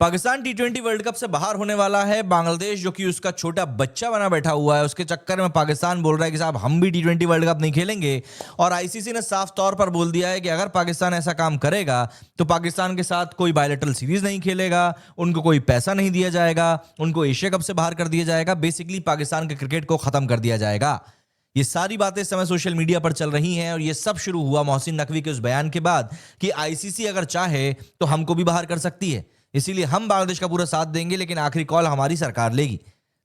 पाकिस्तान टी20 world cup से बाहर होने वाला है। बांग्लादेश जो कि उसका छोटा बच्चा बना बैठा हुआ है, उसके चक्कर में पाकिस्तान बोल रहा है कि साहब हम भी टी20 वर्ल्ड कप नहीं खेलेंगे। और आईसीसी ने साफ तौर पर बोल दिया है कि अगर पाकिस्तान ऐसा काम करेगा तो पाकिस्तान के साथ कोई बायलैटरल सीरीज नहीं खेलेगा, उनको कोई पैसा नहीं दिया जाएगा, उनको एशिया कप से बाहर कर दिया जाएगा, बेसिकली पाकिस्तान के क्रिकेट को खत्म कर दिया जाएगा। ये सारी बातें इस समय सोशल मीडिया पर चल रही हैं और ये सब शुरू हुआ मोहसिन नकवी के उस बयान के बाद कि आईसीसी अगर चाहे तो हमको भी बाहर कर सकती है, इसीलिए हम बांग्लादेश का पूरा साथ देंगे, लेकिन आखिरी कॉल हमारी सरकार लेगी।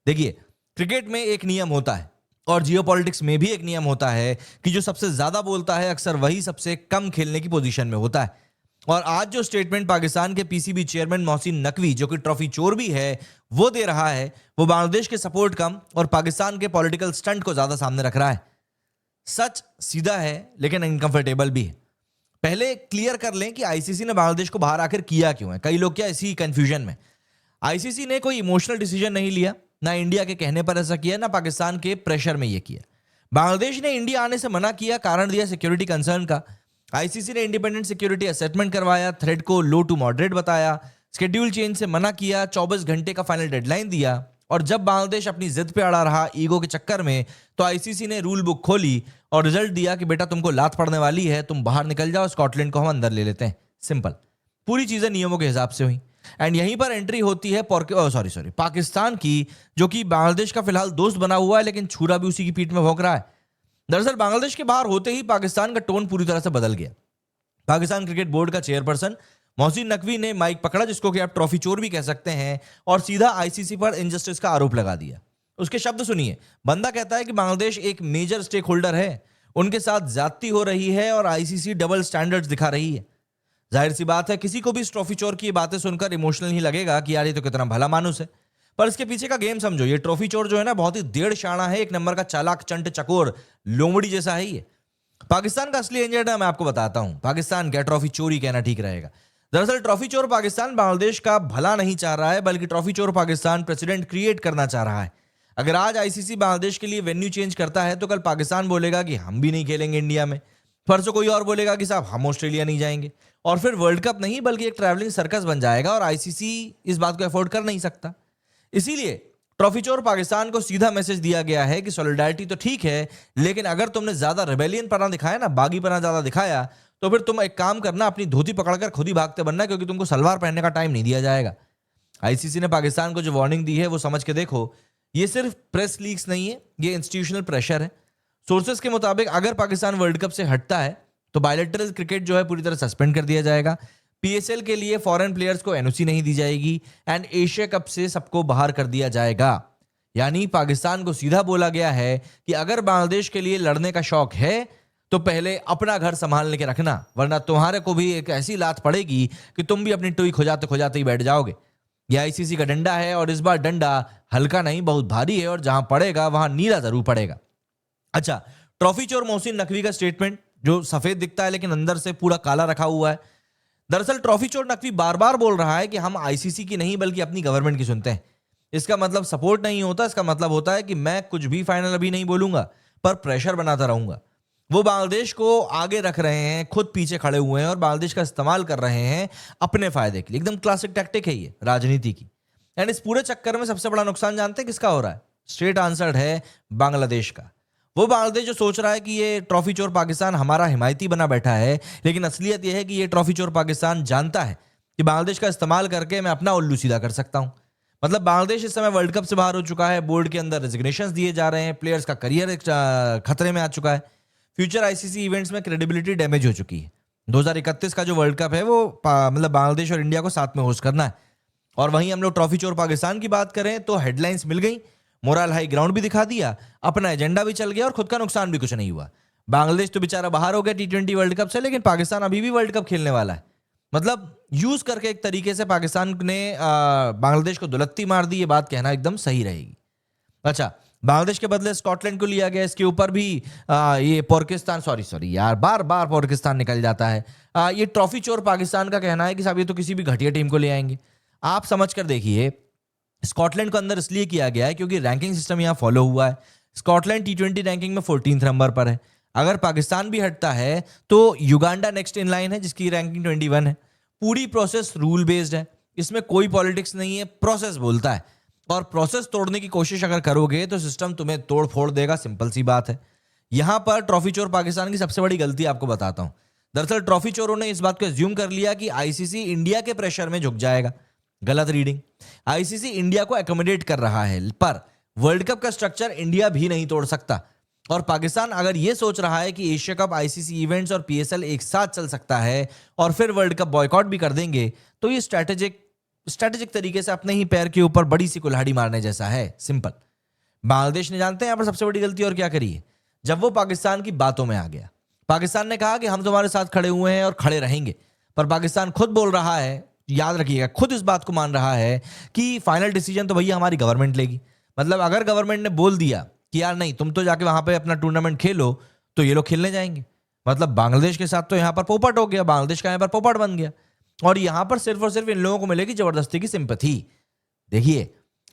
देखिए, क्रिकेट में एक नियम होता है और जियोपॉलिटिक्स में भी एक नियम होता है कि जो सबसे ज्यादा बोलता है अक्सर वही सबसे कम खेलने की पोजीशन में होता है। और आज जो स्टेटमेंट पाकिस्तान के पीसीबी चेयरमैन मोहसिन नकवी, जो कि ट्रॉफी चोर भी है, वो दे रहा है, वो बांग्लादेश के सपोर्ट कम और पाकिस्तान के पॉलिटिकल स्टंट को ज्यादा सामने रख रहा है। सच सीधा है लेकिन इनकंफर्टेबल भी है। पहले क्लियर कर लें कि आईसीसी ने बांग्लादेश को बाहर आकर किया क्यों है। कई लोग क्या इसी कंफ्यूजन में। आईसीसी ने कोई इमोशनल डिसीजन नहीं लिया, ना इंडिया के कहने पर ऐसा किया, ना पाकिस्तान के प्रेशर में यह किया। बांग्लादेश ने इंडिया आने से मना किया, कारण दिया सिक्योरिटी कंसर्न का। आईसीसी ने इंडिपेंडेंट सिक्योरिटी असेसमेंट करवाया, थ्रेड को लो टू मॉडरेट बताया, स्केड्यूल चेंज से मना किया, 24 घंटे का फाइनल डेडलाइन दिया। और जब बांग्लादेश अपनी जिद पे अड़ा रहा ईगो के चक्कर में, तो आईसीसी ने रूल बुक खोली और रिजल्ट दिया कि बेटा तुमको लात पड़ने वाली है, तुम बाहर निकल जाओ, स्कॉटलैंड को हम अंदर ले लेते हैं। सिंपल, पूरी चीजें नियमों के हिसाब से हुई। एंड यहीं पर एंट्री होती है पाकिस्तान की, जो कि बांग्लादेश का फिलहाल दोस्त बना हुआ है, लेकिन छुरा भी उसी की पीठ में भोंक रहा है। दरअसल बांग्लादेश के बाहर होते ही पाकिस्तान का टोन पूरी तरह से बदल गया। पाकिस्तान क्रिकेट बोर्ड का चेयरपर्सन मोहसिन नकवी ने माइक पकड़ा, जिसको कि आप ट्रॉफी चोर भी कह सकते हैं, और सीधा आईसीसी पर इनजस्टिस का आरोप लगा दिया। उसके शब्द सुनिए। बंदा कहता है कि बांग्लादेश एक मेजर स्टेक होल्डर है, उनके साथ ज्यादती हो रही है और आईसीसी डबल स्टैंडर्ड्स दिखा रही है। जाहिर सी बात है, किसी को भी इस ट्रॉफी चोर की बातें सुनकर इमोशनल ही लगेगा कि यार ये तो कितना भला मानुस है। पर इसके पीछे का गेम समझो। ये ट्रॉफी चोर जो है ना, बहुत ही डेढ़ शाना है, एक नंबर का चालाक, चंट, चकोर, लोमड़ी जैसा है ये। पाकिस्तान का असली एजेंडा मैं आपको बताता हूं। पाकिस्तान क्या, ट्रॉफी चोरी कहना ठीक रहेगा। दरअसल ट्रॉफी चोर पाकिस्तान बांग्लादेश का भला नहीं चाह रहा है, बल्कि ट्रॉफी चोर पाकिस्तान प्रेसिडेंट क्रिएट करना चाह रहा है। अगर आज आईसीसी बांग्लादेश के लिए वेन्यू चेंज करता है तो कल पाकिस्तान बोलेगा कि हम भी नहीं खेलेंगे इंडिया में, परसों कोई और बोलेगा कि साहब हम ऑस्ट्रेलिया नहीं जाएंगे, और फिर वर्ल्ड कप नहीं बल्कि एक ट्रैवलिंग सर्कस बन जाएगा और आईसीसी इस बात को अफोर्ड कर नहीं सकता। इसीलिए ट्रॉफी चोर पाकिस्तान को सीधा मैसेज दिया गया है कि सॉलिडारिटी तो ठीक है, लेकिन अगर तुमने ज्यादा रेबेलियन पना दिखाया ना, बागी पना ज्यादा दिखाया, तो फिर तुम एक काम करना, अपनी धोती पकड़कर खुद ही भागते बनना, क्योंकि तुमको सलवार पहनने का टाइम नहीं दिया जाएगा। आईसीसी ने पाकिस्तान को जो वार्निंग दी है वो समझ के देखो। ये सिर्फ प्रेस लीक्स नहीं है, ये इंस्टीट्यूशनल प्रेशर है। सोर्सेस के मुताबिक अगर पाकिस्तान वर्ल्ड कप से हटता है तो बायलैटरल क्रिकेट जो है पूरी तरह सस्पेंड कर दिया जाएगा, पीएसएल के लिए फॉरेन प्लेयर्स को एनओसी नहीं दी जाएगी, एंड एशिया कप से सबको बाहर कर दिया जाएगा। यानी पाकिस्तान को सीधा बोला गया है कि अगर बांग्लादेश के लिए लड़ने का शौक है तो पहले अपना घर संभालने के रखना, वरना तुम्हारे को भी एक ऐसी लात पड़ेगी कि तुम भी अपनी टुई खोजाते खोजाते ही बैठ जाओगे। यह आईसीसी का डंडा है और इस बार डंडा हल्का नहीं, बहुत भारी है, और जहां पड़ेगा वहां नीला जरूर पड़ेगा। अच्छा, ट्रॉफी चोर मोहसिन नकवी का स्टेटमेंट जो सफेद दिखता है लेकिन अंदर से पूरा काला रखा हुआ है। दरअसल ट्रॉफी चोर नकवी बार बार बोल रहा है कि हम आईसीसी की नहीं बल्कि अपनी गवर्नमेंट की सुनते हैं। इसका मतलब सपोर्ट नहीं होता, इसका मतलब होता है कि मैं कुछ भी फाइनल अभी नहीं बोलूंगा, पर प्रेशर बनाता रहूंगा। वो बांग्लादेश को आगे रख रहे हैं, खुद पीछे खड़े हुए हैं और बांग्लादेश का इस्तेमाल कर रहे हैं अपने फायदे के लिए। एकदम क्लासिक टैक्टिक है ये राजनीति की। एंड इस पूरे चक्कर में सबसे बड़ा नुकसान जानते हैं किसका हो रहा है? स्ट्रेट आंसर है बांग्लादेश का। वो बांग्लादेश जो सोच रहा है कि ये ट्रॉफी चोर पाकिस्तान हमारा हिमायती बना बैठा है, लेकिन असलियत यह है कि ये ट्रॉफी चोर पाकिस्तान जानता है कि बांग्लादेश का इस्तेमाल करके मैं अपना उल्लू सीधा कर सकता हूं। मतलब बांग्लादेश इस समय वर्ल्ड कप से बाहर हो चुका है, बोर्ड के अंदर रेजिग्नेशंस दिए जा रहे हैं, प्लेयर्स का करियर खतरे में आ चुका है, फ्यूचर आईसीसी इवेंट्स में क्रेडिबिलिटी डैमेज हो चुकी है। 2031 का जो वर्ल्ड कप है वो मतलब बांग्लादेश और इंडिया को साथ में होस्ट करना है। और वहीं हम लोग ट्रॉफी चोर पाकिस्तान की बात करें तो हेडलाइंस मिल गई, मोरल हाई ग्राउंड भी दिखा दिया, अपना एजेंडा भी चल गया और खुद का नुकसान भी कुछ नहीं हुआ। बांग्लादेश तो बेचारा बाहर हो गया टी20 वर्ल्ड कप से, लेकिन पाकिस्तान अभी भी वर्ल्ड कप खेलने वाला है। मतलब यूज करके एक तरीके से पाकिस्तान ने बांग्लादेश को दुलत्ती मार दी, ये बात कहना एकदम सही रहेगी। अच्छा, बांग्लादेश के बदले स्कॉटलैंड को लिया गया, इसके ऊपर भी ये पाकिस्तान सॉरी यार बार बार पाकिस्तान निकल जाता है। ये ट्रॉफी चोर पाकिस्तान का कहना है कि साहब ये तो किसी भी घटिया टीम को ले आएंगे। आप समझ कर देखिए, स्कॉटलैंड को अंदर इसलिए किया गया है क्योंकि रैंकिंग सिस्टम यहाँ फॉलो हुआ है। स्कॉटलैंड टी20 रैंकिंग में 14th नंबर पर है। अगर पाकिस्तान भी हटता है तो युगांडा नेक्स्ट इन लाइन है जिसकी रैंकिंग 21 है। पूरी प्रोसेस रूल बेस्ड है। इसमें कोई पॉलिटिक्स नहीं है, प्रोसेस बोलता है। और प्रोसेस तोड़ने की कोशिश अगर करोगे तो सिस्टम तुम्हें तोड़ फोड़ देगा, सिंपल सी बात है। यहां पर ट्रॉफी चोर पाकिस्तान की सबसे बड़ी गलती आपको बताता हूं। दरअसल ट्रॉफी चोरों ने इस बात को एज्यूम कर लिया कि आईसीसी इंडिया के प्रेशर में झुक जाएगा। गलत रीडिंग। आईसीसी इंडिया को एकोमोडेट कर रहा है, पर वर्ल्ड कप का स्ट्रक्चर इंडिया भी नहीं तोड़ सकता। और पाकिस्तान अगर यह सोच रहा है कि एशिया कप, आईसीसी इवेंट्स और पीएसएल एक साथ चल सकता है और फिर वर्ल्ड कप बॉयकॉट भी कर देंगे, तो ये स्ट्रेटेजिक तरीके से अपने ही पैर के ऊपर बड़ी सी कुल्हाड़ी मारने जैसा है, सिंपल। बांग्लादेश ने जानते हैं यहां पर सबसे बड़ी गलती और क्या करी है? जब वो पाकिस्तान की बातों में आ गया, पाकिस्तान ने कहा कि हम तुम्हारे साथ खड़े हुए हैं और खड़े रहेंगे, पर पाकिस्तान खुद बोल रहा है, याद रखिएगा, खुद इस बात को मान रहा है कि फाइनल डिसीजन तो भैया हमारी गवर्नमेंट लेगी। मतलब अगर गवर्नमेंट ने बोल दिया कि यार नहीं, तुम तो जाके वहां पे अपना टूर्नामेंट खेलो, तो ये लोग खेलने जाएंगे। मतलब बांग्लादेश के साथ तो यहां पर पोपट हो गया, बांग्लादेश का यहां पर पोपट बन गया। और यहां पर सिर्फ और सिर्फ इन लोगों को मिलेगी जबरदस्ती की सिंपैथी। देखिए,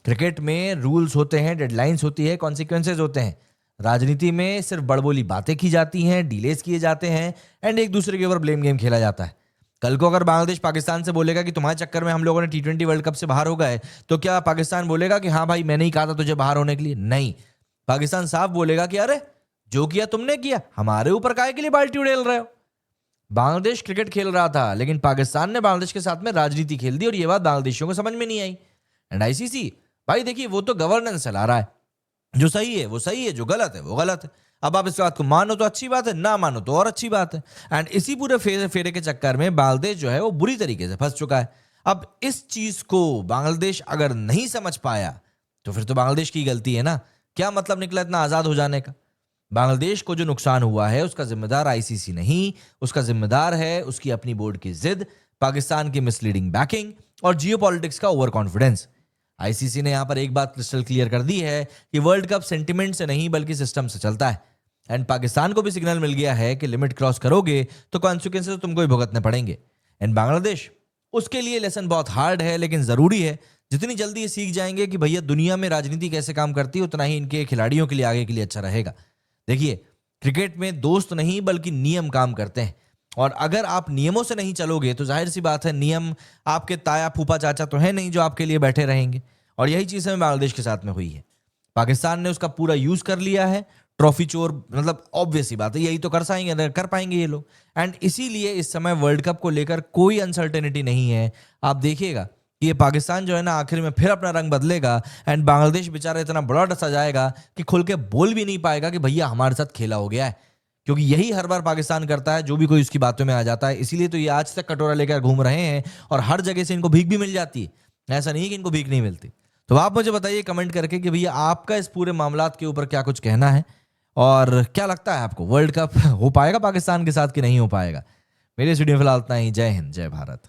क्रिकेट में रूल्स होते हैं, डेडलाइंस होती है, कॉन्सिक्वेंसेज होते हैं। राजनीति में सिर्फ बड़बोली बातें की जाती हैं, डिलेस किए जाते हैं एंड एक दूसरे के ऊपर ब्लेम गेम खेला जाता है। कल को अगर बांग्लादेश पाकिस्तान से बोलेगा कि तुम्हारे चक्कर में हम लोगों ने टी20 वर्ल्ड कप से बाहर हो गए, तो क्या पाकिस्तान बोलेगा कि हाँ भाई मैंने ही कहा था तुझे बाहर होने के लिए? नहीं, पाकिस्तान साफ बोलेगा कि अरे जो किया तुमने किया, हमारे ऊपर काहे के लिए बाल्टी उड़ेल रहे हो। बांग्लादेश क्रिकेट खेल रहा था, लेकिन पाकिस्तान ने बांग्लादेश के साथ में राजनीति खेल दी और ये बात बांग्लादेशियों को समझ में नहीं आई। एंड आईसीसी भाई देखिए, वो तो गवर्नेंस चला रहा है, जो सही है वो सही है, जो गलत है वो गलत है। अब आप इस बात को मानो तो अच्छी बात है, ना मानो तो और अच्छी बात है। एंड इसी पूरे फेरे के चक्कर में बांग्लादेश जो है वो बुरी तरीके से फंस चुका है। अब इस चीज को बांग्लादेश अगर नहीं समझ पाया तो फिर तो बांग्लादेश की गलती है ना। क्या मतलब निकला इतना आजाद हो जाने का? बांग्लादेश को जो नुकसान हुआ है उसका जिम्मेदार आईसीसी नहीं, उसका जिम्मेदार है उसकी अपनी बोर्ड की जिद, पाकिस्तान की मिसलीडिंग बैकिंग और जियोपॉलिटिक्स का ओवर कॉन्फिडेंस। आईसीसी ने यहां पर एक बात क्रिस्टल क्लियर कर दी है कि वर्ल्ड कप सेंटिमेंट से नहीं बल्कि सिस्टम से चलता है। एंड पाकिस्तान को भी सिग्नल मिल गया है कि लिमिट क्रॉस करोगे तो कॉन्सिक्वेंसेस तुमको ही भुगतने पड़ेंगे। एंड बांग्लादेश, उसके लिए लेसन बहुत हार्ड है लेकिन जरूरी है। जितनी जल्दी ये सीख जाएंगे कि भैया दुनिया में राजनीति कैसे काम करती है, उतना ही इनके खिलाड़ियों के लिए आगे के लिए अच्छा रहेगा। देखिए, क्रिकेट में दोस्त नहीं बल्कि नियम काम करते हैं, और अगर आप नियमों से नहीं चलोगे तो जाहिर सी बात है नियम आपके ताया फूफा चाचा तो है नहीं जो आपके लिए बैठे रहेंगे। और यही चीज हमें बांग्लादेश के साथ में हुई है। पाकिस्तान ने उसका पूरा यूज कर लिया है। ट्रॉफी चोर, मतलब ऑब्वियस सी बात है, यही तो कर पाएंगे ये लोग। एंड इसीलिए इस समय वर्ल्ड कप को लेकर कोई अनसर्टेनिटी नहीं है। आप देखिएगा कि ये पाकिस्तान जो है ना आखिर में फिर अपना रंग बदलेगा एंड बांग्लादेश बेचारा इतना बड़ा डसा जाएगा कि खुल के बोल भी नहीं पाएगा कि भैया हमारे साथ खेला हो गया है। क्योंकि यही हर बार पाकिस्तान करता है, जो भी कोई उसकी बातों में आ जाता है। इसीलिए तो ये आज तक कटोरा लेकर घूम रहे हैं और हर जगह से इनको भीख भी मिल जाती है। ऐसा नहीं है कि इनको भीख नहीं मिलती। तो आप मुझे बताइए कमेंट करके कि भैया आपका इस पूरे मामलात के ऊपर क्या कुछ कहना है, और क्या लगता है आपको वर्ल्ड कप हो पाएगा पाकिस्तान के साथ कि नहीं हो पाएगा। मेरे इस वीडियो में फिलहाल इतना ही। जय हिंद, जय भारत।